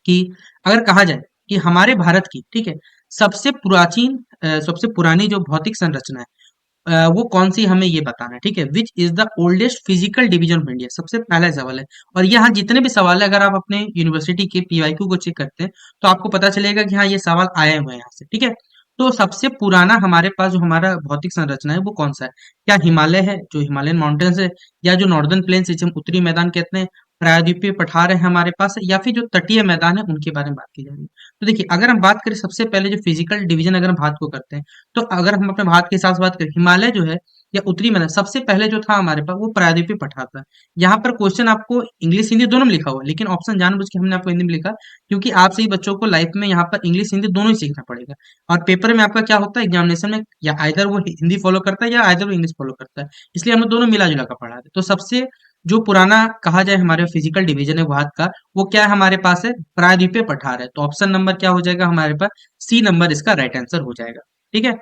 कि अगर कहा जाए कि हमारे भारत की, ठीक है, सबसे प्राचीन सबसे पुरानी जो भौतिक संरचना है, वो कौन सी, हमें ये बताना है, ठीक है। Which is the oldest physical division of India, सबसे पहला सवाल है। और यहाँ जितने भी सवाल है, अगर आप अपने यूनिवर्सिटी के पीवाईक्यू को चेक करते हैं तो आपको पता चलेगा कि हाँ, ये सवाल आए हुए हैं यहाँ से, ठीक है। तो सबसे पुराना हमारे पास जो हमारा भौतिक संरचना है वो कौन सा है? क्या हिमालय है, जो हिमालयन माउंटेन्स है, या जो नॉर्दर्न प्लेन्स जिसे हम उत्तरी मैदान कहते हैं, प्रायद्वीपीय पठार है हमारे पास, या फिर जो तटीय मैदान है उनके बारे में बात की जा रही है। तो देखिए, अगर हम बात करें सबसे पहले जो फिजिकल डिवीजन अगर हम भारत को करते हैं, तो अगर हम अपने भारत के हिसाब से बात करें, हिमालय जो है या उत्तरी मैदान, सबसे पहले जो था हमारे पास वो प्रायद्वीपीय पठार था। यहाँ पर क्वेश्चन आपको इंग्लिश हिंदी दोनों में लिखा हुआ है, लेकिन ऑप्शन जानबूझ के हमने आपको हिंदी में लिखा, क्योंकि आप सही बच्चों को लाइफ में यहाँ पर इंग्लिश हिंदी दोनों ही सीखना पड़ेगा। और पेपर में आपका क्या होता है एग्जामिनेशन में, या आइदर वो हिंदी फॉलो करता है या आइदर वो इंग्लिश फॉलो करता है, इसलिए हमने दोनों मिला जुला कर पढ़ा है। तो सबसे जो पुराना कहा जाए हमारे फिजिकल डिवीजन है भारत का, वो क्या है हमारे पास है, प्रायद्वीपीय पठार है। तो ऑप्शन नंबर क्या हो जाएगा हमारे पास, सी नंबर इसका राइट आंसर हो जाएगा, ठीक है।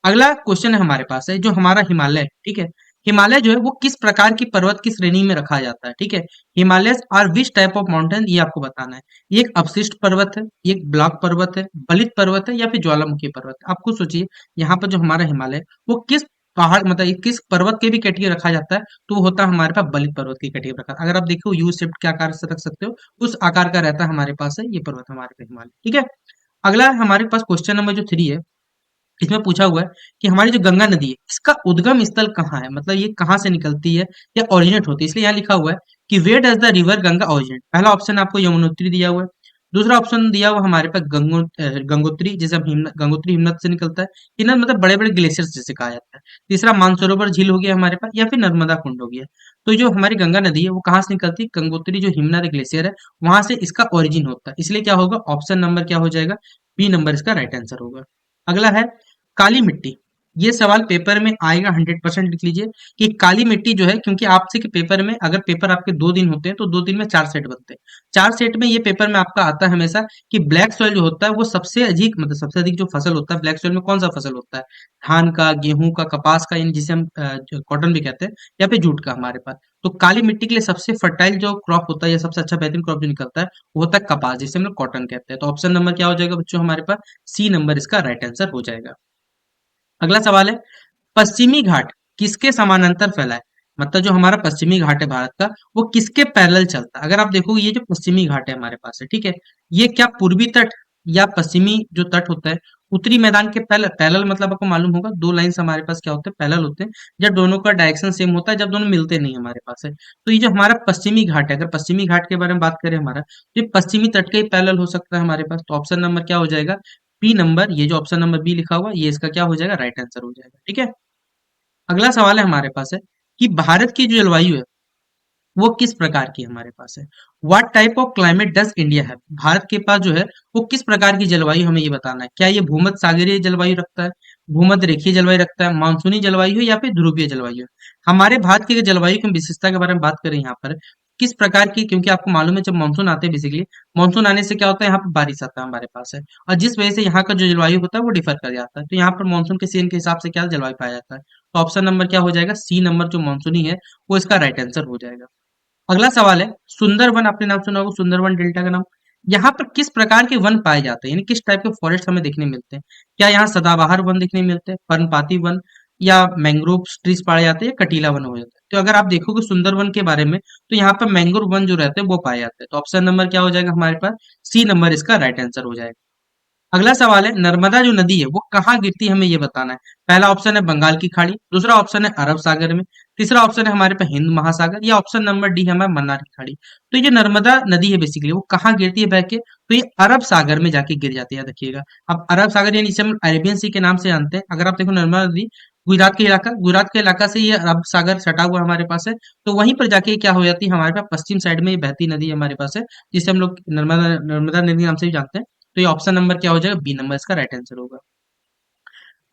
अगला क्वेश्चन है हमारे पास है जो हमारा हिमालय है, ठीक है। हिमालय जो है वो किस प्रकार की पर्वत की श्रेणी में रखा जाता है, ठीक है। Himalaya are which type of mountain, ये आपको बताना है। ये एक अवशिष्ट पर्वत है, ये एक ब्लॉक पर्वत है, बलित पर्वत है, या फिर ज्वालामुखी पर्वत है। आपको सोचिए यहाँ पर जो हमारा हिमालय है, वो किस पहाड़ मतलब ये किस पर्वत के भी कैटेगरी रखा जाता है, तो वो होता है हमारे पास बलित पर्वत की कैटेगरी रखा। अगर आप देखो यू शिफ्ट के आकार से रख सकते हो, उस आकार का रहता है हमारे पास है ये पर्वत हमारे पे हिमालय, ठीक है। अगला हमारे पास क्वेश्चन नंबर जो 3 है, इसमें पूछा हुआ है कि हमारी जो गंगा नदी है इसका उद्गम स्थल कहाँ है, मतलब ये कहाँ से निकलती है या ओरिजिनेट होती है। इसलिए यहाँ लिखा हुआ है कि where does the river Ganga originate. पहला ऑप्शन आपको यमुनोत्री दिया हुआ है, दूसरा ऑप्शन दिया हुआ हमारे पास गंगोत्री, जिसे हम गंगोत्री हिमनद से निकलता है। हिमनद मतलब बड़े बड़े ग्लेशियर जिसे कहा जाता है। तीसरा मानसरोवर झील हो गया हमारे पास, या फिर नर्मदा कुंड हो गया। तो जो हमारी गंगा नदी है वो कहाँ से निकलती है, गंगोत्री जो हिमनद ग्लेशियर है वहां से इसका ओरिजिन होता है। इसलिए क्या होगा, ऑप्शन नंबर क्या हो जाएगा, बी नंबर इसका राइट आंसर होगा। अगला है काली मिट्टी। ये सवाल पेपर में आएगा, 100% लिख लीजिए कि काली मिट्टी जो है, क्योंकि आपसे के पेपर में अगर पेपर आपके 2 दिन होते हैं तो 2 दिन में 4 सेट बनते हैं। 4 सेट में ये पेपर में आपका आता है हमेशा कि ब्लैक सॉइल जो होता है वो सबसे अधिक, मतलब सबसे अधिक जो फसल होता है ब्लैक सॉइल में कौन सा फसल होता है, धान का, गेहूं का, कपास का, यानी जिसे हम कॉटन भी कहते हैं, या फिर जूट का हमारे पास। तो काली मिट्टी के लिए सबसे फर्टाइल जो क्रॉप होता है या सबसे अच्छा बेहतरीन क्रॉप जो निकलता है वो होता है कपास, जिसे हम लोग कॉटन कहते हैं। तो ऑप्शन नंबर क्या हो जाएगा बच्चों हमारे पास, सी नंबर इसका राइट आंसर हो जाएगा। अगला सवाल है, पश्चिमी घाट किसके समानांतर फैला है, मतलब जो हमारा पश्चिमी घाट है भारत का, वो किसके पैरेलल चलता है। अगर आप देखोगे ये जो पश्चिमी घाट है हमारे पास है, ठीक है, ये क्या पूर्वी तट या पश्चिमी जो तट होता है उत्तरी मैदान के पैरेलल, पैरेलल मतलब आपको मालूम होगा दो लाइंस हमारे पास क्या होते हैं, पैरेलल होते हैं, जब दोनों का डायरेक्शन सेम होता है, जब दोनों मिलते नहीं हमारे पास है। तो ये जो हमारा पश्चिमी घाट है, अगर पश्चिमी घाट के बारे में बात करें हमारा, तो ये पश्चिमी तट के ही पैरेलल हो सकता है हमारे पास। तो ऑप्शन नंबर क्या हो जाएगा, बी नंबर, ये जो ऑप्शन नंबर बी लिखा हुआ है, ये इसका क्या हो जाएगा, राइट आंसर हो जाएगा, ठीक है। अगला सवाल है हमारे पास है कि भारत की जो जलवायु है वो किस प्रकार की हमारे पास है। What type of climate does India है, भारत के पास जो है वो किस प्रकार की जलवायु, हमें ये बताना है। क्या ये भूमध्य सागरीय जलवायु रखता है, भूमध्य रेखीय जलवायु रखता है, मानसूनी जलवायु है, या फिर ध्रुवीय जलवायु है। हमारे भारत की जलवायु की विशेषता के बारे में बात करें यहाँ पर, किस प्रकार की, क्योंकि आपको मालूम है जब मानसून आते हैं बेसिकली, मानसून आने से क्या होता है यहाँ पर बारिश आता है हमारे पास है, और जिस वजह से यहाँ का जो जलवायु होता है वो डिफर कर जाता है। तो यहाँ पर मानसून के सीजन के हिसाब से क्या जलवायु पाया जाता है। तो ऑप्शन नंबर क्या हो जाएगा, सी नंबर जो मानसूनी है वो इसका राइट आंसर हो जाएगा। अगला सवाल है, सुंदरवन आपने नाम सुना होगा, सुंदरवन डेल्टा का नाम। यहाँ पर किस प्रकार के वन पाए जाते हैं, यानी किस टाइप के फॉरेस्ट हमें देखने मिलते हैं। क्या यहाँ सदाबहार वन देखने मिलते हैं, पर्णपाती वन, या मैंग्रोव ट्रीज पाए जाते हैं, या कटीला वन हो जाता है। तो अगर आप देखोगे सुंदरवन के बारे में, तो यहाँ पर मैंग्रोव वन जो रहते हैं वो पाए जाते हैं। तो ऑप्शन नंबर क्या हो जाएगा हमारे पास, सी नंबर इसका राइट आंसर हो जाएगा। अगला सवाल है, नर्मदा जो नदी है वो कहाँ गिरती है, हमें ये बताना है। पहला ऑप्शन है बंगाल की खाड़ी, दूसरा ऑप्शन है अरब सागर में, तीसरा ऑप्शन है हमारे पास हिंद महासागर, या ऑप्शन नंबर डी है हमारा मन्नार की खाड़ी। तो ये जो नर्मदा नदी है बेसिकली वो कहाँ गिरती है बह के, तो ये अरब सागर में जाके गिर जाती है, देखिएगा। अब अरब सागर यानी इसे हम अरेबियन सी के नाम से जानते हैं। अगर आप देखो नर्मदा नदी गुजरात के इलाका से ये अरब सागर सटा हुआ हमारे पास है। तो वहीं पर जाके क्या हो जाती है हमारे पास, पश्चिम साइड में ये बहती नदी हमारे पास है, जिसे हम लोग नर्मदा नर्मदा नदी नाम से भी जानते हैं। तो ये ऑप्शन नंबर क्या हो जाएगा, बी नंबर इसका राइट आंसर होगा।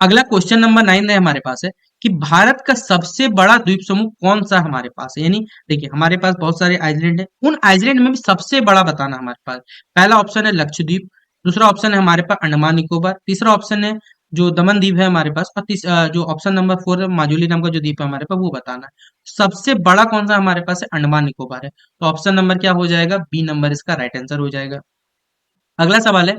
अगला क्वेश्चन नंबर 9 है हमारे पास है कि भारत का सबसे बड़ा द्वीप समूह कौन सा हमारे पास है। यानी देखिए हमारे पास बहुत सारे आइलैंड है, उन आइलैंड में भी सबसे बड़ा बताना हमारे पास। पहला ऑप्शन है लक्षद्वीप, दूसरा ऑप्शन है हमारे पास अंडमान निकोबार, तीसरा ऑप्शन है जो दमन द्वीप है हमारे पास, और जो ऑप्शन नंबर 4 है माजुली नाम का जो द्वीप है हमारे पास, वो बताना है। सबसे बड़ा कौन सा हमारे पास है, अंडमान निकोबार है। तो ऑप्शन नंबर क्या हो जाएगा, बी नंबर इसका राइट आंसर हो जाएगा। अगला सवाल है,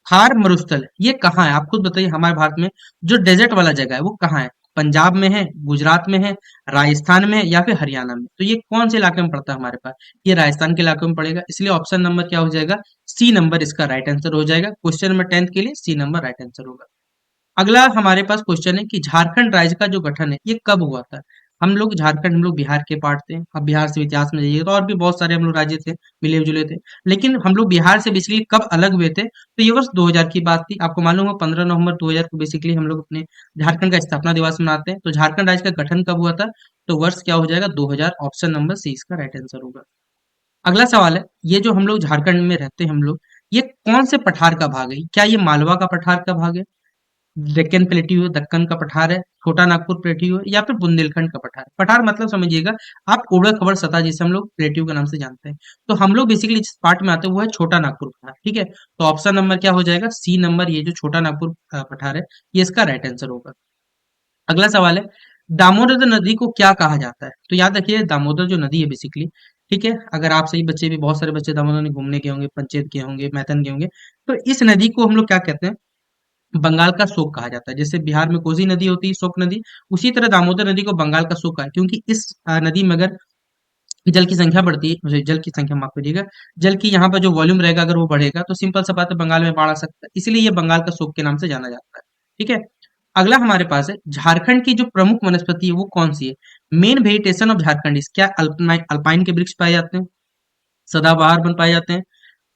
थार मरुस्थल ये कहाँ है? आप खुद बताइए, हमारे भारत में जो डेजर्ट वाला जगह है वो कहाँ है? पंजाब में है, गुजरात में है, राजस्थान में है, या फिर हरियाणा में? तो ये कौन से इलाके में पड़ता है हमारे पास? ये राजस्थान के इलाके में पड़ेगा, इसलिए ऑप्शन नंबर क्या हो जाएगा? सी नंबर इसका राइट आंसर हो जाएगा। क्वेश्चन नंबर 10 के लिए सी नंबर राइट आंसर होगा। अगला हमारे पास क्वेश्चन है कि झारखंड राज्य का जो गठन है ये कब हुआ था? हम लोग झारखंड, हम लोग बिहार के पार्ट थे। अब बिहार से इतिहास में जाइए तो और भी बहुत सारे हम लोग राज्य थे, मिले जुले थे। लेकिन हम लोग बिहार से बेसिकली कब अलग हुए थे, तो ये वर्ष 2000 की बात थी। आपको मालूम है 15 नवंबर 2000 को बेसिकली हम लोग अपने झारखंड का स्थापना दिवस मनाते हैं। तो झारखंड राज्य का गठन कब हुआ था? तो वर्ष क्या हो जाएगा? 2000। ऑप्शन नंबर सी इसका राइट आंसर होगा। अगला सवाल है, ये जो हम लोग झारखंड में रहते हैं हम लोग, ये कौन से पठार का भाग है? क्या ये मालवा का पठार का भाग है, डेक्कन प्लेट्यू, दक्कन का पठार है, छोटा नागपुर प्लेट्यू है, या फिर बुंदेलखंड का पठार? पठार मतलब समझिएगा आप उबड़ खबड़ सतह, जिसे हम लोग प्लेट्यू के नाम से जानते हैं। तो हम लोग बेसिकली जिस पार्ट में आते हैं वो है छोटा नागपुर पठार, ठीक है। तो ऑप्शन नंबर क्या हो जाएगा? सी नंबर, ये जो छोटा नागपुर पठार है, ये इसका राइट आंसर होगा। अगला सवाल है, दामोदर नदी को क्या कहा जाता है? तो याद रखिए, दामोदर जो नदी है बेसिकली, ठीक है, अगर आप सही बच्चे भी, बहुत सारे बच्चे दामोदर नदी घूमने गए होंगे, पंचेत गए होंगे, मैथन गए होंगे, तो इस नदी को हम लोग क्या कहते हैं? बंगाल का शोक कहा जाता है। जैसे बिहार में कोसी नदी होती है, शोक नदी, उसी तरह दामोदर नदी को बंगाल का शोक कहा है, क्योंकि इस नदी में अगर जल की संख्या बढ़ती है, जल की संख्या माफ करिएगा, जल की यहाँ पर जो वॉल्यूम रहेगा अगर वो बढ़ेगा तो सिंपल सा बात है, बंगाल में बाढ़ आ सकता है, इसलिए ये बंगाल का शोक के नाम से जाना जाता है। ठीक है। अगला हमारे पास है, झारखंड की जो प्रमुख वनस्पति है वो कौन सी है? मेन वेजिटेशन ऑफ झारखंड इस, क्या अल्पाइन के वृक्ष पाए जाते हैं, सदाबहार वन पाए जाते हैं,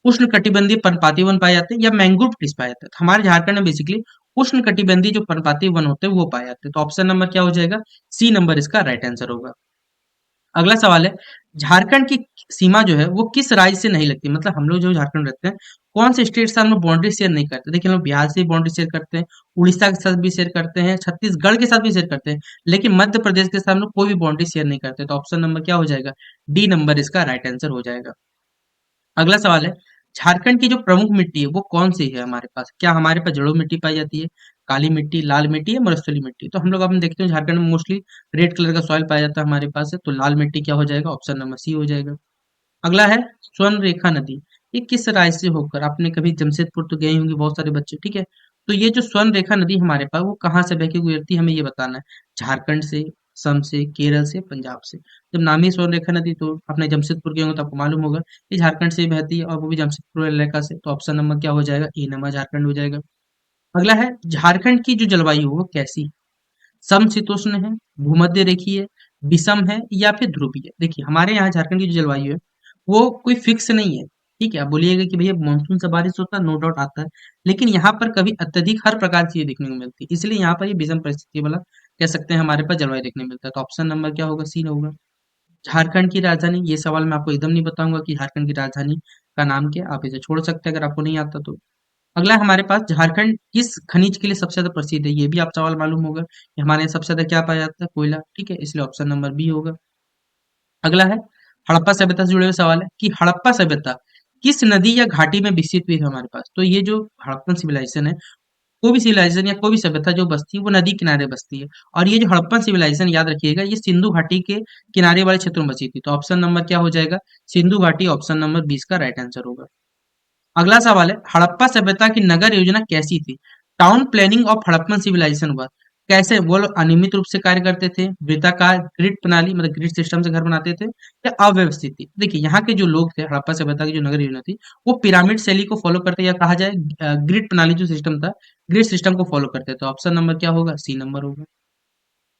उष्ण कटिबंधीय पर्णपाती वन पाए जाते हैं, या मैंग्रोव ट्रीज पाए जाते हैं? तो हमारे झारखंड में बेसिकली उष्ण कटिबंधीय जो पर्णपाती वन होते हैं वो पाए जाते हैं। तो ऑप्शन नंबर क्या हो जाएगा? सी नंबर इसका राइट आंसर होगा। अगला सवाल है, झारखंड की सीमा जो है वो किस राज्य से नहीं लगती? मतलब हम लोग जो झारखंड रहते हैं, कौन से स्टेट से हम लोग बाउंड्री शेयर नहीं करते? देखिए, हम लोग बिहार से भी बाउंड्री शेयर करते हैं, उड़ीसा के साथ भी शेयर करते हैं, छत्तीसगढ़ के साथ भी शेयर करते हैं, लेकिन मध्य प्रदेश के साथ हम लोग कोई भी बाउंड्री शेयर नहीं करते। तो ऑप्शन नंबर क्या हो जाएगा? डी नंबर इसका राइट आंसर हो जाएगा। अगला सवाल है, झारखंड की जो प्रमुख मिट्टी है वो कौन सी है हमारे पास? क्या हमारे पास जलोढ़ मिट्टी पाई जाती है, काली मिट्टी, लाल मिट्टी, या मरुस्थलीय मिट्टी? तो हम लोग अपन देखते हैं झारखंड में मोस्टली रेड कलर का सॉइल पाया जाता है हमारे पास है, तो लाल मिट्टी क्या हो जाएगा? ऑप्शन नंबर सी हो जाएगा। अगला है, स्वर्ण रेखा नदी, ये किस राज्य से होकर, आपने कभी जमशेदपुर तो गए होंगे बहुत सारे बच्चे, ठीक है। तो ये जो स्वर्ण रेखा नदी हमारे पास, वो कहाँ से बह के गुजरती है, हमें ये बताना है। झारखंड से, असम से, केरल से, पंजाब से? जब नाम ही स्वर्ण रेखा नदी, तो आपने जमशेदपुर गए होंगे तो आपको मालूम होगा ये झारखंड से ही बहती है, और वो भी जमशेदपुर इलाका से। तो ऑप्शन नंबर क्या हो जाएगा? ए नंबर झारखंड हो जाएगा। अगला है, झारखंड की जो जलवायु है वो कैसी है? समशीतोष्ण है, भूमध्य रेखीय है, विषम है, या फिर ध्रुवीय है? देखिए, हमारे यहाँ झारखंड की जो जलवायु है वो कोई फिक्स नहीं है, ठीक है। आप बोलिएगा कि भैया मानसून से बारिश होता है, नो डाउट आता है, लेकिन यहाँ पर कभी अत्यधिक हर प्रकार की चीजें देखने को मिलती है, इसलिए यहाँ पर ये विषम परिस्थिति वाला कह सकते हैं हमारे पास जलवायु देखने को मिलता है। तो ऑप्शन नंबर क्या होगा? सी होगा। झारखंड की राजधानी, ये सवाल मैं आपको एकदम नहीं बताऊंगा कि झारखंड की राजधानी का नाम क्या है, आप इसे छोड़ सकते हैं अगर आपको नहीं आता तो। अगला हमारे पास, झारखंड किस खनिज के लिए सबसे ज्यादा प्रसिद्ध है? ये भी आप सवाल मालूम होगा कि हमारे यहाँ सबसे ज्यादा क्या पाया जाता है? कोयला, ठीक है, इसलिए ऑप्शन नंबर बी होगा। अगला है, हड़प्पा सभ्यता से जुड़े हुए सवाल है कि हड़प्पा सभ्यता किस नदी या घाटी में विकसित हुई है हमारे पास? तो ये जो हड़प्पन सिविलाइजेशन है, कोई भी सिविलाइजेशन या कोई भी सभ्यता जो बसती है वो नदी किनारे बसती है, और ये जो हड़प्पन सिविलाइजेशन, याद रखिएगा, ये सिंधु घाटी के किनारे वाले क्षेत्रों में बसी थी। तो ऑप्शन नंबर क्या हो जाएगा? सिंधु घाटी, ऑप्शन नंबर 20 का राइट आंसर होगा। अगला सवाल है, हड़प्पा सभ्यता की नगर योजना कैसी थी? Town planning of Harappan civilization हुआ कैसे? वो लोग अनियमित रूप से कार्य करते थे, वृत्ताकार ग्रिड प्रणाली मतलब ग्रिड सिस्टम से घर बनाते थे, या अव्यवस्थित थी? देखिए, यहाँ के जो लोग थे, हड़प्पा सभ्यता की जो नगर योजना थी, वो पिरामिड शैली को फॉलो करते, या कहा जाए ग्रिड प्रणाली जो सिस्टम था, ग्रिड सिस्टम को फॉलो करते। तो ऑप्शन नंबर क्या होगा? सी नंबर होगा।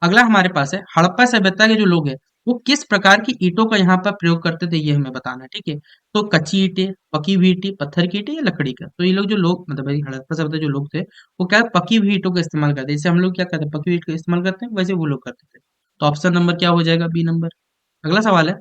अगला हमारे पास है, हड़प्पा सभ्यता के जो लोग हैं वो किस प्रकार की ईंटों का यहाँ पर प्रयोग करते थे, ये हमें बताना है, ठीक है। तो कच्ची ईंटें, पकी हुई ईंटें, पत्थर की ईंटें, या लकड़ी का? तो ये लोग जो लोग, मतलब भाई हड़प्पा सभ्यता जो लोग थे, वो क्या है, पकी हुई ईंटों का इस्तेमाल करते हैं। जैसे हम लोग क्या करते हैं, पकी हुई ईंट का इस्तेमाल करते हैं, वैसे वो लोग करते थे। तो ऑप्शन नंबर क्या हो जाएगा? B number. अगला सवाल है,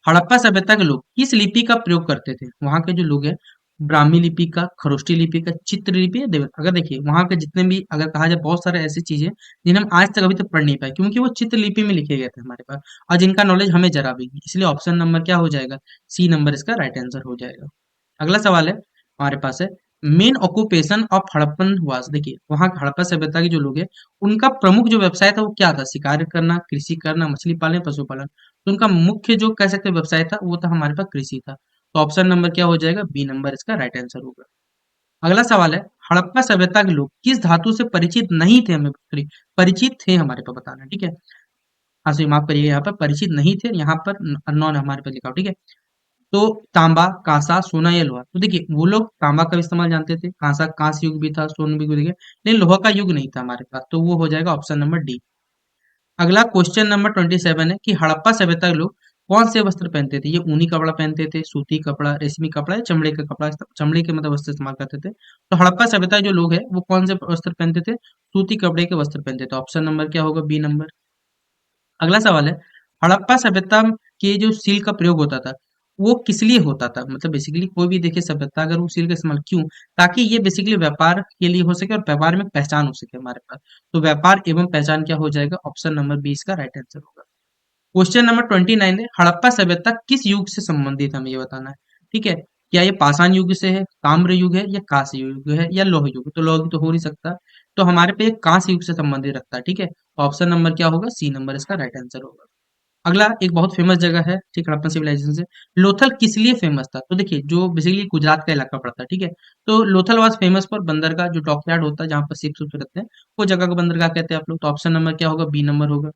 हड़प्पा सभ्यता के लोग किस लिपि का प्रयोग करते थे? वहां के जो लोग हैं, ब्राह्मी लिपि का, खरोष्टी लिपि का, चित्र लिपि, या देव, अगर देखिए वहां के जितने भी, अगर कहा जाए, बहुत सारे ऐसी चीजें जिन्हें हम आज तक अभी तक पढ़ नहीं पाए, क्योंकि वो चित्र लिपि में लिखे गए थे हमारे पास, और जिनका नॉलेज हमें जरा भी नहीं, इसलिए ऑप्शन नंबर क्या हो जाएगा? सी नंबर इसका राइट आंसर हो जाएगा। अगला सवाल है हमारे पास है, मेन ऑक्यूपेशन ऑफ हड़प्पन वास, देखिए वहां हड़प्पा सभ्यता के जो लोग हैं उनका प्रमुख जो व्यवसाय था वो क्या था? शिकार करना, कृषि करना, मछली पालन, पशुपालन? तो उनका मुख्य जो कह सकते हैं व्यवसाय था वो था हमारे पास कृषि था। तो ऑप्शन नंबर क्या हो जाएगा, बी नंबर इसका राइट आंसर होगा। अगला सवाल है, हड़प्पा सभ्यता के लोग किस धातु से परिचित नहीं थे, हमें सॉरी परिचित थे हमारे पे बताना है, ठीक है। हाँ सॉरी माफ करिए, यहाँ पर परिचित नहीं थे, यहाँ पर नॉन हमारे पे लिखा हो, ठीक है। तो तांबा, कांसा, सोना या लोहा, तो देखिए वो लोग तांबा का इस्तेमाल जानते थे, कांस्य युग भी था, स्वर्ण युग भी देखिए, लेकिन लोहा का युग नहीं था हमारे पास, तो वो हो जाएगा ऑप्शन नंबर डी। अगला क्वेश्चन नंबर 27 है कि हड़प्पा सभ्यता के लोग कौन से वस्त्र पहनते थे, ये ऊनी कपड़ा पहनते थे, सूती कपड़ा, रेशमी कपड़ा या चमड़े का कपड़ा, चमड़े के मतलब वस्त्र इस्तेमाल करते थे। तो हड़प्पा सभ्यता के जो लोग हैं वो कौन से वस्त्र पहनते थे, सूती कपड़े के वस्त्र पहनते थे। ऑप्शन नंबर क्या होगा, बी नंबर। अगला सवाल है, हड़प्पा सभ्यता के जो सील का प्रयोग होता था वो किस लिए होता था, मतलब बेसिकली कोई भी देखिए सभ्यता अगर वो सील का इस्तेमाल क्यों, ताकि ये बेसिकली व्यापार के लिए हो सके और व्यापार में पहचान हो सके हमारे पास। तो व्यापार एवं पहचान क्या हो जाएगा, ऑप्शन नंबर 20 का राइट आंसर होगा। क्वेश्चन नंबर 29 है, हड़प्पा सभ्यता किस युग से संबंधित है, हमें ये बताना है, ठीक है। क्या ये पाषाण युग से है, ताम्र युग है या कांस्य युग है या लौह युग, तो लौह युग तो हो नहीं सकता, तो हमारे पे एक कांस्य युग से संबंधित रखता है, ठीक है। ऑप्शन नंबर क्या होगा, सी नंबर इसका राइट आंसर होगा। अगला एक बहुत फेमस जगह है, ठीक, हड़प्पन सिविलाइजेशन से लोथल किस लिए फेमस था, तो देखिए जो बेसिकली गुजरात का इलाका पड़ता है, ठीक है। तो लोथल वाज फेमस फॉर बंदरगाह, जो डॉकयार्ड होता है जहाँ पर शिप्स रहते हैं, वो जगह को बंदरगाह कहते हैं आप लोग। तो ऑप्शन नंबर क्या होगा, बी नंबर होगा।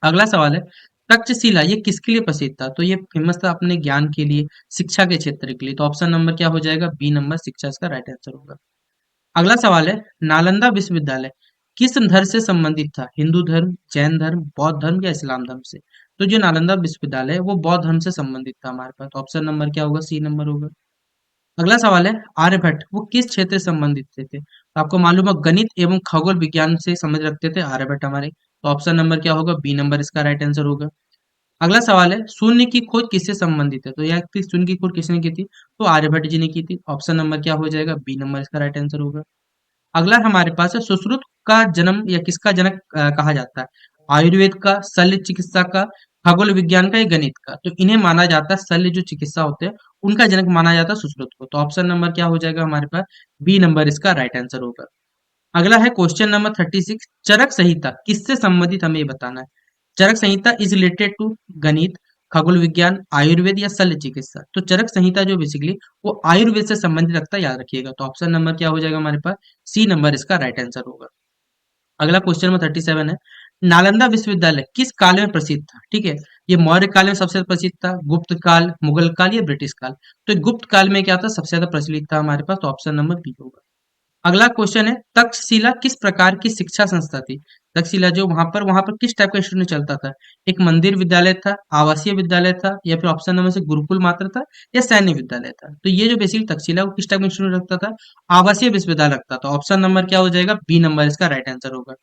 अगला सवाल है, तक्षशिला ये किसके लिए प्रसिद्ध था, तो ये फेमस था अपने ज्ञान के लिए, शिक्षा के क्षेत्र के लिए। तो ऑप्शन नंबर क्या हो जाएगा, बी नंबर, शिक्षा इसका राइट आंसर होगा। अगला सवाल है, नालंदा विश्वविद्यालय किस धर्म से संबंधित था, हिंदू धर्म, जैन धर्म, बौद्ध धर्म या इस्लाम धर्म से। तो जो नालंदा विश्वविद्यालय है वो बौद्ध धर्म से संबंधित था हमारे पास। ऑप्शन नंबर क्या होगा, सी नंबर होगा। अगला सवाल है, आर्यभट्ट वो किस क्षेत्र से संबंधित थे, तो आपको मालूम है गणित एवं खगोल विज्ञान से समझ रखते थे आर्यभट्ट हमारे। तो ऑप्शन नंबर क्या होगा, बी नंबर इसका राइट आंसर होगा। अगला सवाल है, शून्य की खोज किससे संबंधित है, तो यह शून्य की खोज किसने की थी, तो आर्यभट्ट जी ने की थी। ऑप्शन नंबर क्या हो जाएगा, बी नंबर इसका राइट आंसर होगा। अगला हमारे पास है, सुश्रुत का जन्म या किसका जनक कहा जाता है, आयुर्वेद का, शल्य चिकित्सा का, खगोल विज्ञान का या गणित का। तो इन्हें माना जाता है, शल्य जो चिकित्सा होते हैं उनका जनक माना जाता है सुश्रुत को। तो ऑप्शन नंबर क्या हो जाएगा हमारे पास, बी नंबर इसका राइट आंसर होगा। अगला है क्वेश्चन नंबर 36, चरक संहिता किससे संबंधित, हमें ये बताना है। चरक संहिता इज रिलेटेड टू गणित, खगोल विज्ञान, आयुर्वेद या शल्य चिकित्सा। तो चरक संहिता जो बेसिकली वो आयुर्वेद से संबंधित रखता है, याद रखिएगा। तो ऑप्शन नंबर क्या हो जाएगा हमारे पास, सी नंबर इसका राइट आंसर होगा। अगला क्वेश्चन नंबर 37 है, नालंदा विश्वविद्यालय किस काल में प्रसिद्ध था, ठीक है। ये मौर्य काल में सबसे ज्यादा प्रसिद्ध था, गुप्त काल, मुगल काल या ब्रिटिश काल। तो गुप्त काल में क्या था, सबसे ज्यादा प्रचलित था हमारे पास। तो ऑप्शन नंबर बी होगा। अगला क्वेश्चन है, तक्षशिला किस प्रकार की शिक्षा संस्था थी। तक्षशिला जो वहां पर किस टाइप का स्टूडेंट चलता था, एक मंदिर विद्यालय था, आवासीय विद्यालय था, या फिर ऑप्शन नंबर से गुरुकुल मात्र था या सैन्य विद्यालय था। तो ये जो बेसिकली तक्षशिला वो किस टाइप का स्टूडेंट रखता था, आवासीय विश्वविद्यालय रखता था। ऑप्शन नंबर क्या हो जाएगा, बी नंबर इसका राइट आंसर होगा।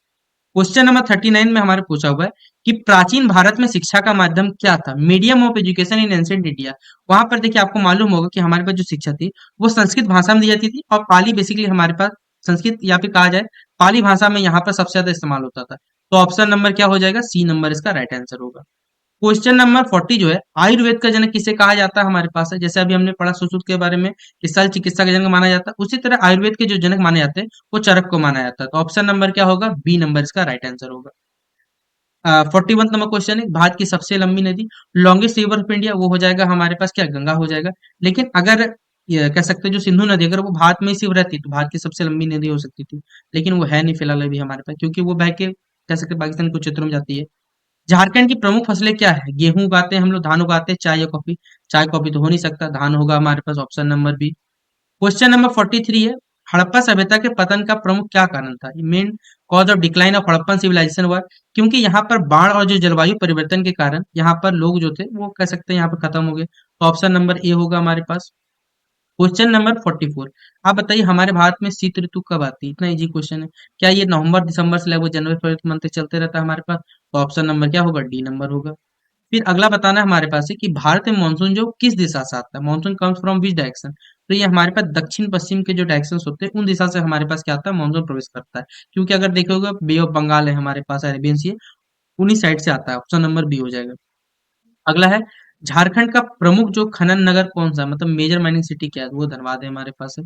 क्वेश्चन नंबर 39 में हमारे पूछा हुआ है कि प्राचीन भारत में शिक्षा का माध्यम क्या था, medium of education in ancient India. वहां पर देखिए आपको मालूम होगा कि हमारे पास जो शिक्षा थी वो संस्कृत भाषा में दी जाती थी, और पाली बेसिकली हमारे पास संस्कृत या फिर कहा जाए पाली भाषा में यहाँ पर सबसे ज्यादा इस्तेमाल होता था। तो ऑप्शन नंबर क्या हो जाएगा, सी नंबर इसका राइट आंसर होगा। क्वेश्चन नंबर 40 जो है, आयुर्वेद का जनक किसे कहा जाता है हमारे पास है, जैसे अभी हमने पढ़ा सुश्रुत के बारे में कि शल्य चिकित्सा का जनक माना जाता है, उसी तरह आयुर्वेद के जो जनक माने जाते हैं वो चरक को माना जाता है। तो ऑप्शन नंबर क्या होगा, बी नंबर इसका राइट आंसर होगा। 41 नंबर क्वेश्चन है, भारत की सबसे लंबी नदी, लॉन्गेस्ट रिवर ऑफ इंडिया, वो हो जाएगा हमारे पास क्या, गंगा हो जाएगा। लेकिन अगर ये कह सकते हैं जो सिंधु नदी अगर वो भारत में ही सिर्फ रहती तो भारत की सबसे लंबी नदी हो सकती थी, लेकिन वो है नहीं फिलहाल अभी हमारे पास, क्योंकि वो बह के कह सकते हैं पाकिस्तान के कुछ क्षेत्रों में जाती है। झारखंड की प्रमुख फसलें क्या है, गेहूं उगाते हैं हम लोग, धान उगाते हैं, चाय या कॉफी। चाय कॉफी तो हो नहीं सकता, धान होगा हमारे पास। Option number B. Question number 43 है, हड़प्पा सभ्यता के पतन का प्रमुख क्या कारण था, main cause of decline of Harappan civilization हुआ, क्योंकि यहाँ पर बाढ़ और जो जलवायु परिवर्तन के कारण यहाँ पर लोग जो थे वो कह सकते हैं यहाँ पर खत्म हो गए। तो ऑप्शन नंबर ए होगा हमारे पास। क्वेश्चन नंबर 44, आप बताइए हमारे भारत में शीत ऋतु कब आती है, इतना इजी क्वेश्चन है। क्या ये नवंबर दिसंबर से लगभग जनवरी फरवरी मंथ तक चलते रहता है हमारे पास। तो ऑप्शन नंबर क्या होगा, डी नंबर होगा। फिर अगला बताना है हमारे पास है कि भारत में मानसून जो किस दिशा से आता है, monsoon comes from which direction. तो ये हमारे पास दक्षिण पश्चिम के जो डायरेक्शन होते हैं उन दिशा से हमारे पास क्या आता है, मानसून प्रवेश करता है। क्योंकि अगर देखोगे बे ऑफ बंगाल है हमारे पास, अरेबियन सी है, उन्हीं साइड से आता है। ऑप्शन नंबर बी हो जाएगा। अगला है, झारखंड का प्रमुख जो खनन नगर कौन सा है? मतलब मेजर माइनिंग सिटी क्या है, वो धनबाद है हमारे पास है।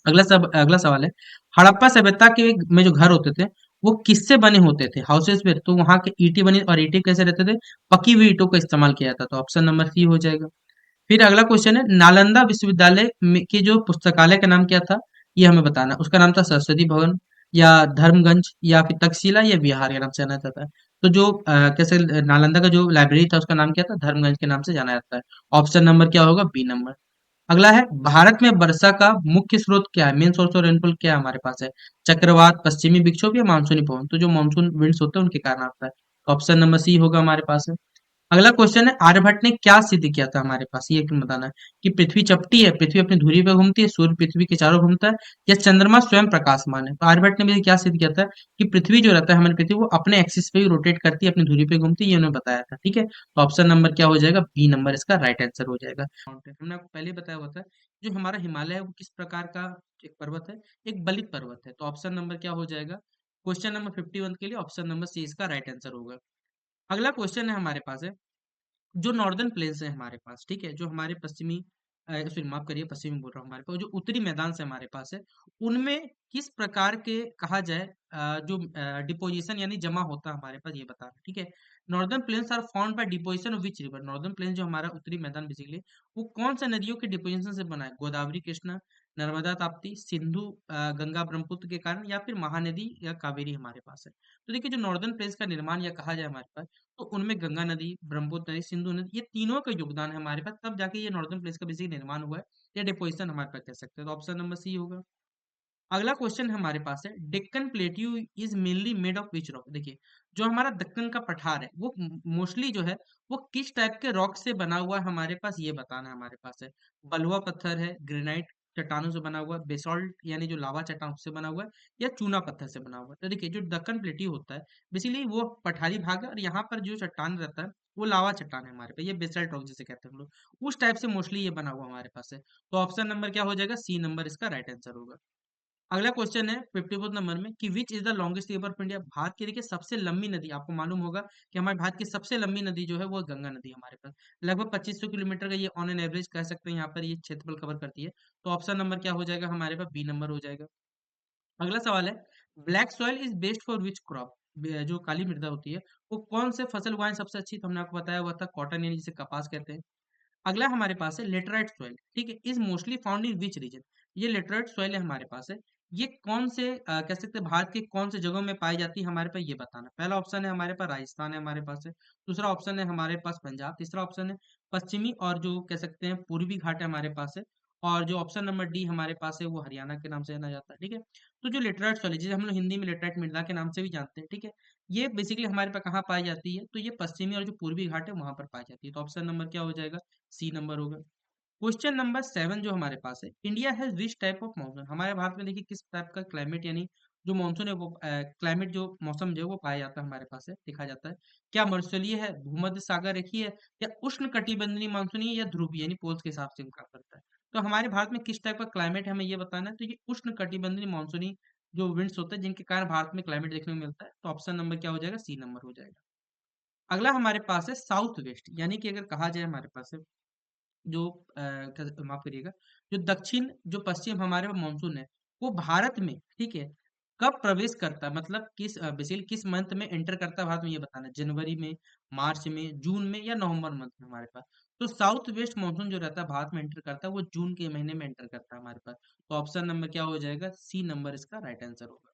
अगला सवाल है, हड़प्पा सभ्यता के में जो घर होते थे वो किससे बने होते थे, हाउसेस पे, तो वहां के ईंटें बनी, और ईंटें कैसे रहते थे, पकी हुई ईंटों का इस्तेमाल किया जाता था। तो ऑप्शन नंबर सी हो जाएगा। फिर अगला क्वेश्चन है, नालंदा विश्वविद्यालय के जो पुस्तकालय का नाम क्या था, ये हमें बताना है। उसका नाम था सरस्वती भवन, या धर्मगंज, या फिर तक्षशिला, या विहार के नाम से जाना जाता है। तो जो कैसे नालंदा का जो लाइब्रेरी था उसका नाम क्या था, धर्मगंज के नाम से जाना जाता है। ऑप्शन नंबर क्या होगा, बी नंबर। अगला है, भारत में वर्षा का मुख्य स्रोत क्या है, मेन सोर्स ऑफ रेनफॉल क्या है हमारे पास है, चक्रवात, पश्चिमी विक्षोभ, या मानसूनी पवन। तो जो मानसून विंड्स होते हैं उनके कारण आता है। ऑप्शन नंबर सी होगा हमारे पास है। अगला क्वेश्चन है, आर्यभट्ट ने क्या सिद्ध किया था हमारे पास, ये क्यों बताना है कि पृथ्वी चपटी है, पृथ्वी अपनी धुरी पर घूमती है, सूर्य पृथ्वी के चारों घूमता है, या चंद्रमा स्वयं प्रकाशमान है। तो आर्यभट्ट ने भी क्या सिद्ध किया था कि पृथ्वी जो रहता है, हमारी पृथ्वी वो अपने एक्सिस पे ही रोटेट करती है, अपनी धुरी पे घूमती है, ये उन्होंने बताया था। ठीक है, तो ऑप्शन नंबर क्या हो जाएगा, बी नंबर इसका राइट आंसर हो जाएगा। हमने आपको पहले ही बताया हुआ था, जो हमारा हिमालय है वो किस प्रकार का एक पर्वत है, एक बलित पर्वत है। तो ऑप्शन नंबर क्या हो जाएगा, क्वेश्चन नंबर 51 के लिए ऑप्शन नंबर सी इसका राइट आंसर होगा। अगला क्वेश्चन है हमारे पास है, जो नॉर्दर्न प्लेन्स है हमारे पास, ठीक है, जो हमारे पश्चिमी सॉरी माफ करिए, पश्चिमी बोल रहा हूँ, हमारे पास जो उत्तरी मैदान से हमारे पास है, उनमें किस प्रकार के कहा जाए जो डिपोजिशन यानी जमा होता है हमारे पास, ये बता रहे हैं। ठीक है, northern plains are found by deposition of which river. Northern plains जो हमारा उत्तरी मैदान बेसिकली, वो कौन सा नदियों के डिपोजिशन से बना है, गोदावरी, कृष्णा, नर्मदा, ताप्ती, सिंधु, गंगा, ब्रह्मपुत्र के कारण, या फिर महानदी या कावेरी हमारे पास है। तो देखिए, जो नॉर्दर्न प्लेन्स का निर्माण या कहा जाए हमारे पास, तो उनमें गंगा नदी, ब्रह्मपुत्र नदी, सिंधु नदी, ये तीनों का योगदान है हमारे पास, तब जाके ये नॉर्दर्न प्लेस का बेसिक निर्माण हुआ है, या डिपोजिशन हमारे पास कह सकते हैं। तो ऑप्शन नंबर सी होगा। अगला क्वेश्चन हमारे पास है, Deccan plateau is mainly made of which rock. देखिए, जो हमारा दक्कन का पठार है वो मोस्टली जो है वो किस टाइप के रॉक से बना हुआ है हमारे पास, ये बताना है हमारे पास है। बलुआ पत्थर है, ग्रेनाइट चट्टानों से बना हुआ है, बेसॉल्ट यानी जो लावा चट्टान से बना हुआ है, या चूना पत्थर से बना हुआ है। तो देखिए, जो दक्कन प्लेट्यू होता है बेसिकली वो पठारी भाग है, और यहाँ पर जो चट्टान रहता है वो लावा चट्टान है हमारे पास, ये बेसल्ट रॉक जिसे कहते हैं हम लोग, उस टाइप से मोस्टली ये बना हुआ हमारे पास है। तो ऑप्शन नंबर क्या हो जाएगा, सी नंबर इसका राइट आंसर होगा। अगला क्वेश्चन है 54 नंबर में कि which is the longest river of India. Bharat की देखिए सबसे लंबी नदी, आपको मालूम होगा कि हमारे भारत की सबसे लंबी नदी जो है वो गंगा नदी है हमारे पास। लगभग 2500 किलोमीटर का ये ऑन एन एवरेज कह सकते हैं यहाँ पर ये क्षेत्रफल कवर करती है। तो ऑप्शन नंबर क्या हो जाएगा हमारे पास, बी नंबर हो जाएगा। अगला सवाल है, black soil is best for which crop. जो काली मृदा होती है वो कौन से फसल उगाएं सबसे अच्छी, तो हमने आपको बताया हुआ था कॉटन यानी जिसे कपास कहते हैं। अगला हमारे पास है लेटराइट सॉइल, ठीक है, is mostly found in which region. ये लेटराइट सॉइल है हमारे पास है, ये कौन से कह सकते हैं भारत के कौन से जगहों में पाई जाती है हमारे पास, ये बताना। पहला ऑप्शन है हमारे पास राजस्थान है हमारे पास है, दूसरा ऑप्शन है हमारे पास पंजाब, तीसरा ऑप्शन है पश्चिमी और जो कह सकते हैं पूर्वी घाट है हमारे पास है, और जो ऑप्शन नंबर डी हमारे पास है वो हरियाणा के नाम से जाना जाता है। ठीक है, तो जो लेटराइट सॉइल जिसे हम लोग हिंदी में लेटराइट मृदा के नाम से भी जानते हैं, ठीक है, ये बेसिकली हमारे पास कहाँ पाई जाती है, तो ये पश्चिमी और जो पूर्वी घाट है वहां पर पाई जाती है। तो ऑप्शन नंबर क्या हो जाएगा, सी नंबर होगा। क्वेश्चन नंबर 7 जो हमारे पास है, India has which type of monsoon. हमारे भारत में देखिए किस टाइप का क्लाइमेट यानी जो मानसून है वो क्लाइमेट जो मौसम जो है वो पाया जाता है हमारे पास है, देखा जाता है। क्या मरुस्थलीय है, भूमध्य सागर रेखीय है, या उष्ण कटिबंधीय मानसूनी है, या ध्रुवीय यानी पोल्स के हिसाब से इनका करता है। तो हमारे भारत में किस टाइप का क्लाइमेट है हमें ये बताना है। तो ये उष्ण कटिबंधीय मानसूनी जो विंड्स होते हैं जिनके कारण भारत में क्लाइमेट देखने को मिलता है। तो ऑप्शन नंबर क्या हो जाएगा, सी नंबर हो जाएगा। अगला हमारे पास है साउथ वेस्ट, यानी कि अगर कहा जाए हमारे पास है जो माफ करिएगा, जो दक्षिण जो पश्चिम हमारे पास मानसून है वो भारत में, ठीक है, कब प्रवेश करता है, मतलब किस बेसिकली किस मंथ में एंटर करता है भारत में, ये बताना है। जनवरी में, मार्च में, जून में, या नवंबर मंथ में हमारे पास। तो साउथ वेस्ट मानसून जो रहता है भारत में एंटर करता है वो जून के महीने में एंटर करता है हमारे पास। तो ऑप्शन नंबर क्या हो जाएगा, सी नंबर इसका राइट आंसर होगा।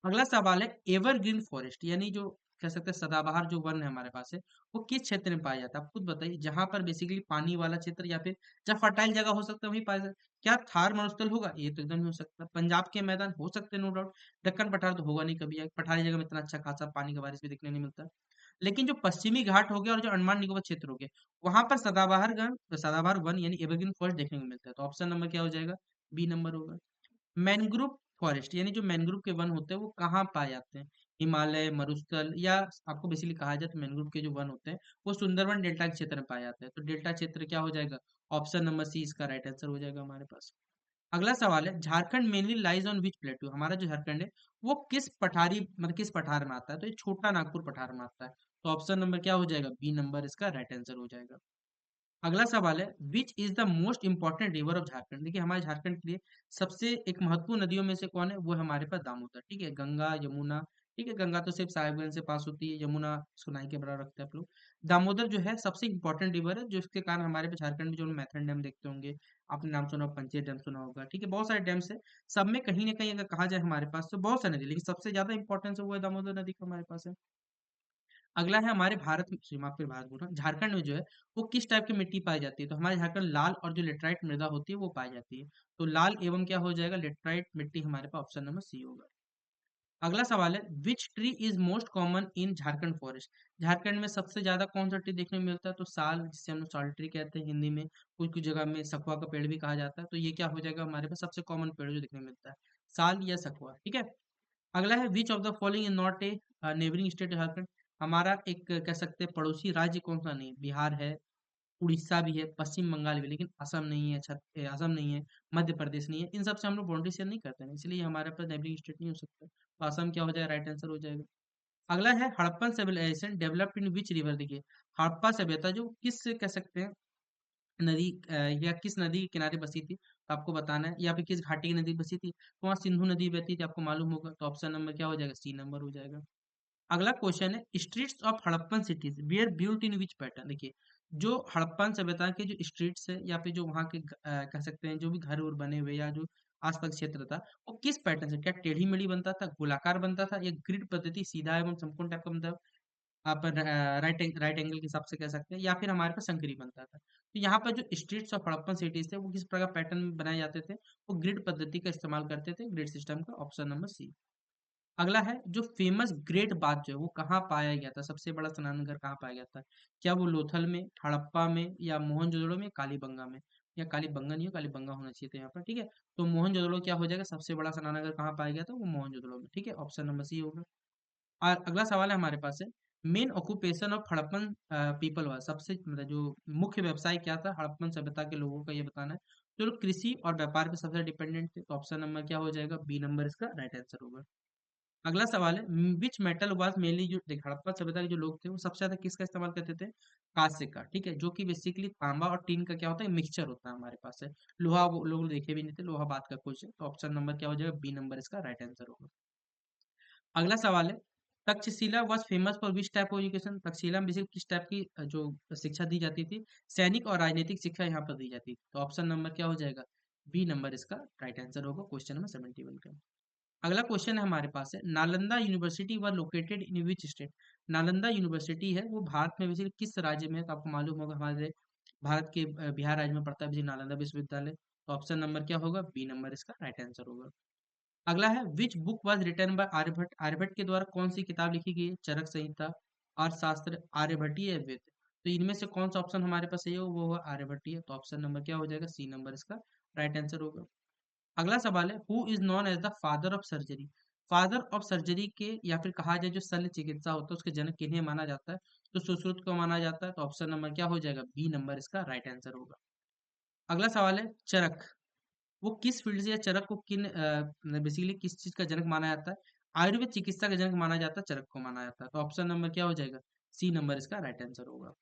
अगला सवाल है, एवरग्रीन फॉरेस्ट यानी जो कह सकते हैं सदाबहार जो वन है हमारे पास है वो किस क्षेत्र में पाया जाता है, आप खुद बताइए। जहां पर बेसिकली पानी वाला क्षेत्र या फिर जहाँ फर्टाइल जगह हो सकता है वहीं पाया जाता है। क्या थार मरुस्थल होगा, ये तो एकदम नहीं हो सकता। पंजाब के मैदान हो सकते हैं नो डाउट, दक्कन पठार तो होगा नहीं कभी, पठारी जगह में इतना अच्छा खासा पानी का बारिश भी देखने नहीं मिलता। लेकिन जो पश्चिमी घाट हो गया और जो अंडमान निकोबार क्षेत्र हो गया वहां पर सदाबहार वन यानी एवरग्रीन फॉरेस्ट देखने को मिलता है। तो ऑप्शन नंबर क्या हो जाएगा, बी नंबर होगा। मैनग्रोव फॉरेस्ट यानी जो मैनग्रोव के वन होते हैं वो कहाँ पाए जाते हैं, हिमालय, मरुस्थल, या आपको बेसिकली कहा जाए तो मैनग्रोव के जो वन होते हैं वो सुंदरवन डेल्टा के क्षेत्र में पाए जाते हैं। तो डेल्टा क्षेत्र क्या हो जाएगा, ऑप्शन नंबर सी इसका राइट आंसर हो जाएगा हमारे पास। अगला सवाल है, Jharkhand mainly lies on which plateau. हमारा जो झारखंड है वो किस पठारी मतलब किस पठार में आता है, तो ये छोटा नागपुर पठार में आता है। तो ऑप्शन नंबर क्या हो जाएगा, बी नंबर इसका राइट आंसर हो जाएगा। अगला सवाल है, which is the most important river of Jharkhand. देखिए, हमारे झारखंड के लिए सबसे एक महत्वपूर्ण नदियों में से कौन है, वो है हमारे पास दामोदर, ठीक है, गंगा, यमुना। ठीक है, गंगा तो सिर्फ साहिबगंज से पास होती है, यमुना सुनाई के बराबर रखते हैं आप लोग। दामोदर जो है सबसे इंपॉर्टेंट रिवर है, जो इसके कारण हमारे पे झारखंड में जो मैथन डैम देखते होंगे, आपने नाम सुना होगा, पंचेत डैम सुना होगा, ठीक है, बहुत सारे डैम्स है। सब में कहीं ना कहीं अगर कहा जाए हमारे पास तो बहुत सारे नदी, लेकिन सबसे ज्यादा इंपॉर्टेंस है वो है दामोदर नदी का हमारे पास है। अगला है हमारे भारत में, माफ फिर भारत बोल रहा हूँ, झारखंड में जो है वो किस टाइप की मिट्टी पाई जाती है, तो हमारे झारखंड लाल और जो लेटराइट मृदा होती है वो पाई जाती है। तो लाल एवं क्या हो जाएगा, लेटराइट मिट्टी हमारे पास ऑप्शन नंबर सी होगा। अगला सवाल है, which tree is most common in Jharkhand forest. Jharkhand में सबसे ज्यादा कौन सा ट्री देखने को मिलता है, तो साल, जिसे हम लोग साल ट्री कहते हैं हिंदी में, कुछ कुछ जगह में सखुआ का पेड़ भी कहा जाता है, तो ये क्या हो जाएगा हमारे पास सबसे कॉमन पेड़ जो देखने को मिलता है, साल या सखुआ, ठीक है। अगला है, which of the following is not a neighbouring state Jharkhand. हमारा एक कह सकते हैं पड़ोसी राज्य कौन सा नहीं है, बिहार है, उड़ीसा भी है, पश्चिम बंगाल भी है, लेकिन असम नहीं है, असम नहीं है, मध्य प्रदेश नहीं है, इन सब से हम लोग बाउंड्री शेयर नहीं करते हैं, इसलिए हमारे पास नेबरिंग स्टेट नहीं हो सकता, तो असम क्या हो जाएगा, राइट आंसर हो जाएगा। अगला है, Harappan civilization developed in which river. देखिए, हड़प्पा सभ्यता जो किस कह सकते हैं नदी या किस नदी के किनारे बसी थी, तो आपको बताना है, या फिर किस घाटी की नदी बसी थी, तो वहाँ सिंधु नदी बहती थी, आपको मालूम होगा, तो ऑप्शन नंबर क्या हो जाएगा, सी नंबर हो जाएगा। अगला क्वेश्चन है, streets of Harappan cities were built in which pattern. देखिए, जो हड़प्पन सभ्यता के जो स्ट्रीट्स है या फिर जो वहाँ के कह सकते हैं जो भी घर उर बने हुए या जो आसपास क्षेत्र था, वो किस पैटर्न से, क्या टेढ़ी मेढ़ी बनता था, गोलाकार बनता था, या ग्रिड पद्धति सीधा एवं समकोण टाइप का बनता था, आप राइट एंगल के हिसाब से कह सकते हैं, या फिर हमारे पास संकरी बनता था। तो यहाँ पर जो स्ट्रीट्स ऑफ हड़प्पन सिटीज थे वो किस प्रकार पैटर्न में बनाए जाते थे, वो ग्रिड पद्धति का इस्तेमाल करते थे, ग्रिड सिस्टम का, ऑप्शन नंबर सी। अगला है, जो फेमस ग्रेट बाथ जो है वो कहाँ पाया गया था, सबसे बड़ा स्नान घर कहाँ पाया गया था, क्या वो लोथल में, हड़प्पा में, या मोहनजोदड़ो में, कालीबंगा में, या कालीबंगा नहीं हो, कालीबंगा होना चाहिए था यहाँ पर, ठीक है। तो मोहनजोदड़ो क्या हो जाएगा, सबसे बड़ा स्नान घर कहाँ पाया गया था, वो मोहनजोदड़ो में, ठीक है, ऑप्शन नंबर सी होगा। और अगला सवाल है हमारे पास है, main occupation of Harappan people was, सबसे मतलब जो मुख्य व्यवसाय क्या था हड़प्पन सभ्यता के लोगों का, ये बताना है। जो लोग कृषि और व्यापार पे सबसे डिपेंडेंट थे, तो ऑप्शन नंबर क्या हो जाएगा, बी नंबर इसका राइट आंसर होगा। अगला सवाल है, विच मेटल वाज मेनली, जो देख हड़प्पा सभ्यता के जो लोग थे वो सबसे ज्यादा किसका इस्तेमाल करते थे, कांस्य का, ठीक है, जो कि बेसिकली तांबा और टीन का क्या होता है, मिक्सचर होता है हमारे पास है। लोहा वो लोग देखे भी नहीं थे, लोहा बात का कुछ है, तो ऑप्शन नंबर क्या हो जाएगा, बी नंबर इसका राइट आंसर होगा। अगला सवाल है, Takshashila was famous for which type of education. Takshashila में बेसिकली किस टाइप की जो शिक्षा दी जाती थी, सैनिक और राजनीतिक शिक्षा यहाँ पर दी जाती थी, तो ऑप्शन नंबर क्या हो जाएगा, बी नंबर इसका राइट आंसर होगा क्वेश्चन नंबर 71 का। अगला क्वेश्चन है हमारे पास है, Nalanda university were located in which state. Nalanda university है वो भारत में बेसिकली किस राज्य में है, तो आपको मालूम होगा हमारे भारत के बिहार राज्य में पड़ता है बेसिकली नालंदा विश्वविद्यालय, तो ऑप्शन नंबर क्या होगा, बी नंबर इसका राइट आंसर होगा। अगला है, which book was written by Aryabhatta. Aryabhatta के द्वारा कौन सी किताब लिखी गई है, चरक संहिता, अर्थशास्त्र, आर्यभट्टीय वेद। तो इनमें से कौन सा ऑप्शन हमारे पास है, वो होगा आर्यभट्टीय, तो ऑप्शन नंबर क्या हो जाएगा, सी नंबर इसका राइट आंसर होगा। अगला सवाल है, who is known as the father of surgery. Father of surgery के या फिर कहा जाए जो शल्य चिकित्सा होता है उसके जनक किन्हें माना जाता है, तो सुश्रुत को माना जाता है, तो ऑप्शन नंबर क्या हो जाएगा, बी नंबर इसका राइट आंसर होगा। अगला सवाल है, चरक वो किस फील्ड से, या चरक को किन बेसिकली किस चीज का जनक माना जाता है, आयुर्वेद चिकित्सा का जनक माना जाता है, चरक को माना जाता है, तो ऑप्शन नंबर क्या हो जाएगा, सी नंबर इसका राइट आंसर होगा।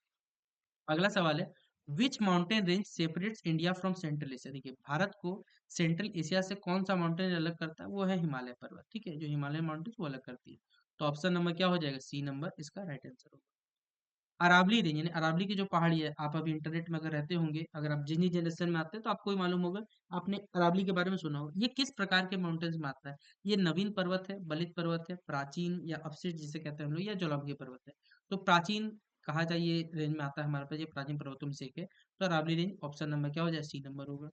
अगला सवाल है, which mountain range separates India from central Asia. देखिए, भारत को सेंट्रल एशिया से कौन सा माउंटेन अलग करता है, वो है हिमालय पर्वत, ठीक है, जो हिमालय माउंटेन वो अलग करती है, तो ऑप्शन नंबर क्या हो जाएगा, सी नंबर इसका राइट आंसर होगा। अरावली रेंज यानी अरावली की जो पहाड़ी है, आप अभी इंटरनेट में अगर रहते होंगे, अगर आप जिनी जनरेशन में आते हैं तो आपको भी मालूम होगा, आपने अरावली के बारे में सुना होगा, ये किस प्रकार के माउंटेन्स में आता है, ये नवीन पर्वत है, बलित पर्वत है, प्राचीन या अवशिष्ट जिसे कहते हैं हम लोग, या ज्वालामुखी पर्वत है। तो प्राचीन कहा जाए ये रेंज में आता है हमारे पास, ये प्राचीन पर्वतों में से एक है, तो अरावली रेंज ऑप्शन नंबर क्या हो जाए, सी नंबर होगा।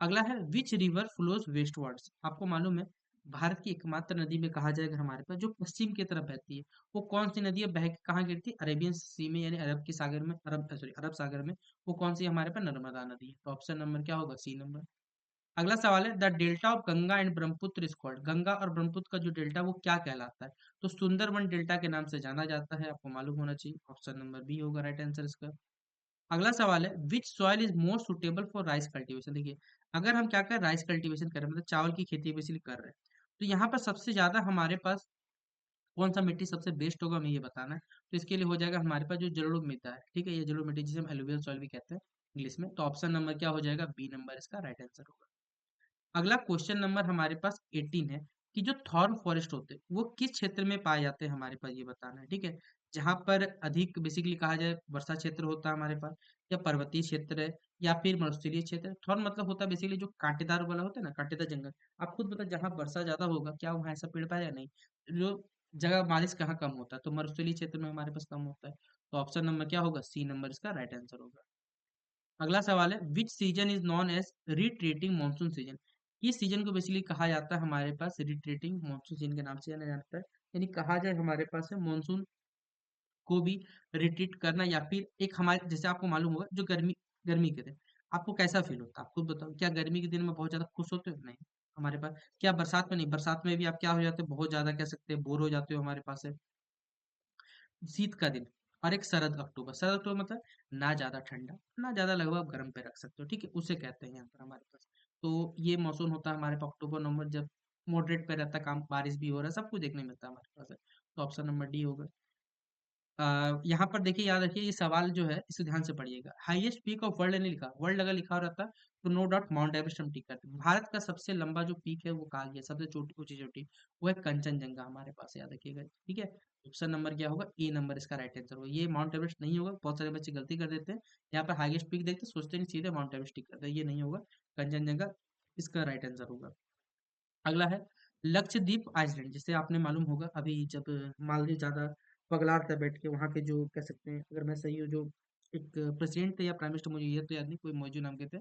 अगला है, विच रिवर फ्लोज वेस्टवर्ड्स। आपको मालूम है भारत की एकमात्र नदी में कहा जाएगा हमारे पास जो पश्चिम की तरफ बहती है, वो कौन सी नदी है, बह के कहाँ गिरती है, अरेबियन सी में, यानी अरब के सागर में, अरब सागर में, वो कौन सी है हमारे पास, नर्मदा नदी है, तो ऑप्शन नंबर क्या होगा, सी नंबर। अगला सवाल है, the delta of Ganga and Brahmaputra is called. Ganga और ब्रह्मपुत्र का जो डेल्टा वो क्या कहलाता है, तो सुंदरबन डेल्टा के नाम से जाना जाता है, आपको मालूम होना चाहिए, ऑप्शन नंबर बी होगा राइट आंसर इसका। अगला सवाल है, विच soil is more suitable for rice cultivation. देखिए, अगर हम क्या कर राइस कल्टीवेशन कर रहे हैं, मतलब चावल की खेती बेसिकली कर रहे हैं, तो यहाँ पर सबसे ज्यादा हमारे पास कौन सा मिट्टी सबसे बेस्ट होगा, हमें ये बताना है। तो इसके लिए हो जाएगा हमारे पास जो जलोढ़ मृदा है, ठीक है, ये जलोढ़ मिट्टी जिसे हम एलुवियल सॉइल भी कहते हैं इंग्लिश में, तो ऑप्शन नंबर क्या हो जाएगा, बी नंबर इसका राइट आंसर होगा। अगला क्वेश्चन नंबर हमारे पास 18 है, कि जो थॉर्न फॉरेस्ट होते हैं वो किस क्षेत्र में पाए जाते हैं, हमारे पास ये बताना है, ठीक है। जहाँ पर अधिक बेसिकली कहा जाए वर्षा क्षेत्र होता है हमारे पास, या पर्वतीय क्षेत्र है, या फिर मरुस्थलीय क्षेत्र है। थॉर्न मतलब होता है बेसिकली जो कांटेदार वाला होता है ना, कांटेदार जंगल। आप खुद बताओ, जहाँ वर्षा ज्यादा होगा क्या वहाँ ऐसा पेड़ पाया या नहीं? जो जगह बारिश कहाँ कम होता है, तो मरुस्थलीय क्षेत्र में हमारे पास कम होता है। तो ऑप्शन नंबर क्या होगा? सी नंबर इसका राइट आंसर होगा। अगला सवाल है, which season is known as retreating monsoon season? इस सीजन को बेसिकली कहा जाता है हमारे पास रिट्रीटिंग मानसून सीजन के नाम से जाना जाता है। यानी कहा जाए हमारे पास है मानसून को भी रिट्रीट करना, या फिर एक हमारे जैसे आपको मालूम होगा जो गर्मी गर्मी के दिन आपको कैसा फील होता है? आप खुद बताओ, क्या गर्मी के दिन में बहुत ज्यादा खुश होते हो? नहीं। हमारे पास क्या बरसात में नहीं, बरसात में भी आप क्या हो जाते हो, बहुत ज्यादा कह सकते हैं बोर हो जाते हो। हमारे पास है शीत का दिन, और एक शरद अक्टूबर। शरद अक्टूबर मतलब ना ज्यादा ठंडा ना ज्यादा, लगभग आप गर्म पे रख सकते हो, ठीक है, उसे कहते हैं यहाँ पर हमारे पास। तो ये मौसम होता है हमारे पास अक्टूबर नवंबर, जब मॉडरेट पे रहता है काम, बारिश भी हो रहा है, सब कुछ देखने मिलता है हमारे पास है। तो ऑप्शन नंबर डी होगा। यहाँ पर देखिए, याद रखिए, ये सवाल जो है इसे ध्यान से पढ़िएगा। हाईएस्ट पीक ऑफ वर्ल्ड नहीं लिखा, वर्ल्ड अगर लिखा रहता तो नो डाउट माउंट एवरेस्ट हम टिक करते। भारत का सबसे लंबा जो पीक है वो कहा गया, सबसे छोटी ऊंची चोटी, वो है कंचनजंगा हमारे पास, याद रखिएगा, ठीक है। ऑप्शन नंबर क्या होगा? ए नंबर इसका राइट आंसर होगा। ये माउंट एवरेस्ट नहीं होगा, बहुत सारे बच्चे गलती कर देते हैं। यहाँ पर हाईएस्ट पीक देखते सोचते नहीं, सीधे माउंट एवरेस्ट टिक करते हैं, ये नहीं होगा। कंचनजंगा इसका राइट आंसर होगा। अगला है लक्षद्वीप आइसलैंड, जिसे आपने मालूम होगा अभी जब मालदीव ज्यादा पगला रहा था बैठ के, वहां के जो कह सकते हैं, अगर मैं सही हूँ, जो एक प्रेसिडेंट थे या प्राइम मिनिस्टर, मुझे ये तो याद नहीं, कोई मौजूद नाम के थे,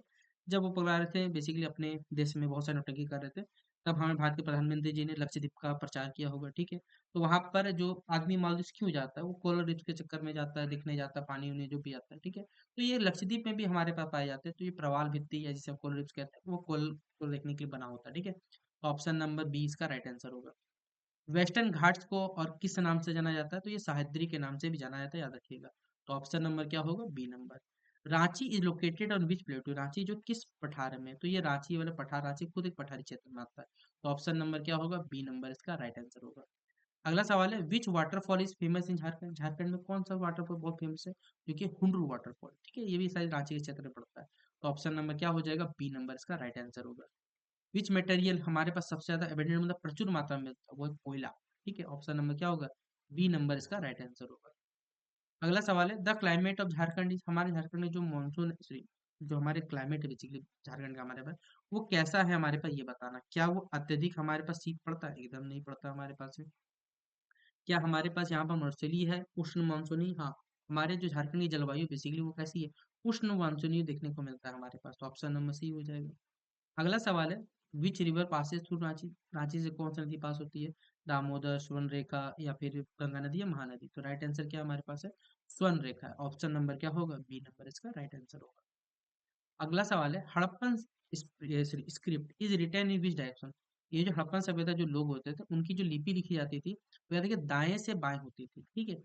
जब वो पगला रहे थे बेसिकली अपने देश में बहुत सारी नौटंकी कर रहे थे, तब हमारे भारत के प्रधानमंत्री जी ने लक्षद्वीप का प्रचार किया होगा, ठीक है। तो वहां पर जो आदमी मालदीव क्यों जाता है, वो कोरल रीफ के चक्कर में जाता है, दिखने जाता है, पानी उन्हें जो भी आता है, ठीक है। तो ये लक्षद्वीप में भी हमारे पास पाए जाते हैं। तो ये प्रवाल भित्ति या जिसे कोरल रीफ कहते हैं, वो कोरल को देखने के लिए बना होता है, ठीक है। ऑप्शन नंबर बी इसका राइट आंसर होगा। वेस्टर्न घाट्स को और किस नाम से जाना जाता है? तो ये सह्याद्री के नाम से भी जाना जाता है, याद रखिएगा। तो ऑप्शन नंबर क्या होगा? B number. Ranchi is located on which plateau? Ranchi जो किस पठार में है? तो ये रांची वाला पठार, रांची खुद एक पठारी क्षेत्र में आता है। तो ऑप्शन नंबर क्या होगा? बी नंबर इसका राइट आंसर होगा। अगला सवाल है, which waterfall is famous in Jharkhand? Jharkhand में कौन सा वाटरफॉल बहुत फेमस है? जो कि हुंड्रू वाटरफॉल, ठीक है, ये भी शायद रांची के क्षेत्र में पड़ता है। तो ऑप्शन नंबर क्या हो जाएगा? बी नंबर इसका राइट आंसर होगा। विच मटेरियल हमारे पास सबसे ज्यादा एबंडेंट मतलब प्रचुर मात्रा में मिलता है, वो है कोयला, ठीक है। ऑप्शन नंबर क्या होगा? बी नंबर इसका राइट आंसर होगा। अगला सवाल है, the climate of Jharkhand is, हमारे झारखंड में जो मानसून सॉरी जो हमारे क्लाइमेट है बेसिकली झारखंड का हमारे पास, वो कैसा है हमारे पास, ये बताना। क्या वो अत्यधिक हमारे पास शीत पड़ता है? एकदम नहीं पड़ता हमारे पास में। क्या हमारे पास यहाँ पर मरुस्थलीय है, उष्ण मानसूनी? हाँ, हमारे जो झारखंड की जलवायु बेसिकली वो कैसी है? उष्ण मानसूनी देखने को मिलता है हमारे पास। तो ऑप्शन नंबर सी हो जाएगा। अगला सवाल है, which river passes through Ranchi? Ranchi से कौन सी नदी पास होती है? दामोदर, स्वर्ण रेखा, या फिर गंगा नदी, या महानदी? तो राइट आंसर क्या हमारे पास है? स्वर्ण रेखा है। ऑप्शन नंबर क्या होगा? बी नंबर इसका राइट आंसर होगा। अगला सवाल है, Harappan script is written in which direction? ये जो हड़प्पन सभ्यता जो लोग होते थे, उनकी जो लिपि लिखी जाती थी, वो याद रखिए दाएं से बाएं होती थी, ठीक है।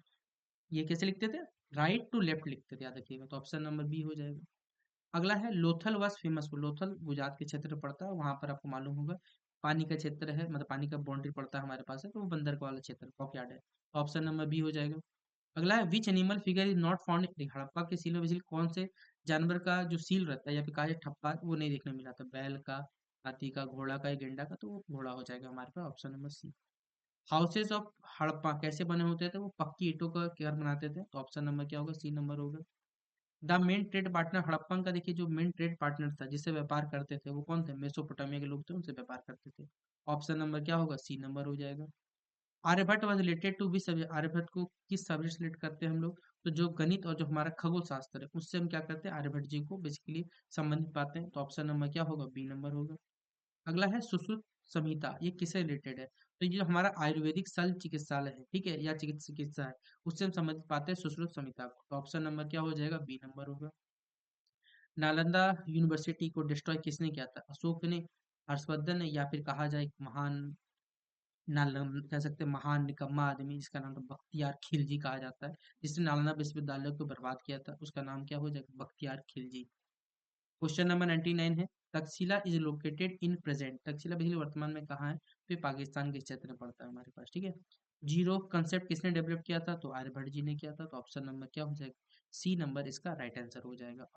ये कैसे लिखते थे? राइट टू लेफ्ट लिखते थे, याद रखिएगा। तो ऑप्शन नंबर बी हो जाएगा। अगला है, Lothal was famous for, Lothal Gujarat के क्षेत्र में पड़ता है, वहां पर आपको मालूम होगा पानी का क्षेत्र है, मतलब पानी का बाउंड्री पड़ता है हमारे पास है, तो वो बंदरगाह वाला क्षेत्र डॉकयार्ड है। ऑप्शन नंबर बी हो जाएगा। अगला है, which animal figure is not found in Harappa के सील में? बेसिकली कौन से जानवर का जो सील रहता है या फिर कहा जाए ठप्पा, वो नहीं देखने मिला था? बैल का, हाथी का, घोड़ा का, या गेंडा का? तो वो घोड़ा हो जाएगा हमारे पास, option number C. Houses of Harappa कैसे बने होते थे? वो पक्की ईंटों का घर बनाते थे। तो ऑप्शन नंबर क्या होगा? सी नंबर होगा। The main trade partner Harappan का देखिए, जो मेन ट्रेड पार्टनर था जिससे व्यापार करते थे, वो कौन थे? मेसोपोटामिया के लोग थे, उनसे व्यापार करते थे। ऑप्शन नंबर क्या होगा? सी नंबर हो जाएगा। Aryabhatta was related to which subject? Aryabhatta को किस सब्जेक्ट से रिलेट करते हैं हम लोग? तो जो गणित और जो हमारा खगोल शास्त्र है, उससे हम क्या करते हैं? आर्यभट्ट जी को बेसिकली संबंधित पाते हैं। तो ऑप्शन नंबर क्या होगा? बी नंबर होगा। अगला है, सुश्रुत संहिता, ये किससे रिलेटेड है? तो ये जो हमारा आयुर्वेदिक शल्य चिकित्सालय है, ठीक है, या चिकित्सा है, उससे हम समझ पाते हैं सुश्रुत संहिता को। तो ऑप्शन नंबर क्या हो जाएगा? बी नंबर होगा। नालंदा यूनिवर्सिटी को डिस्ट्रॉय किसने किया था? अशोक ने, हर्षवर्धन ने, या फिर कहा जाए एक महान कह सकते हैं महान निकम्मा आदमी जिसका नाम था बख्तियार खिलजी कहा जाता है, जिसने नालंदा विश्वविद्यालय को बर्बाद किया था, उसका नाम क्या हो जाएगा? बख्तियार खिलजी। क्वेश्चन नंबर 99 है, Takshashila is located in present? Takshashila basically वर्तमान में कहाँ है? तो ये पाकिस्तान के क्षेत्र में पड़ता है हमारे पास, ठीक है। जीरो कंसेप्ट किसने डेवलप किया था? तो आर्यभट्ट जी ने किया था। तो ऑप्शन नंबर क्या हो जाएगा? सी नंबर इसका राइट आंसर हो जाएगा।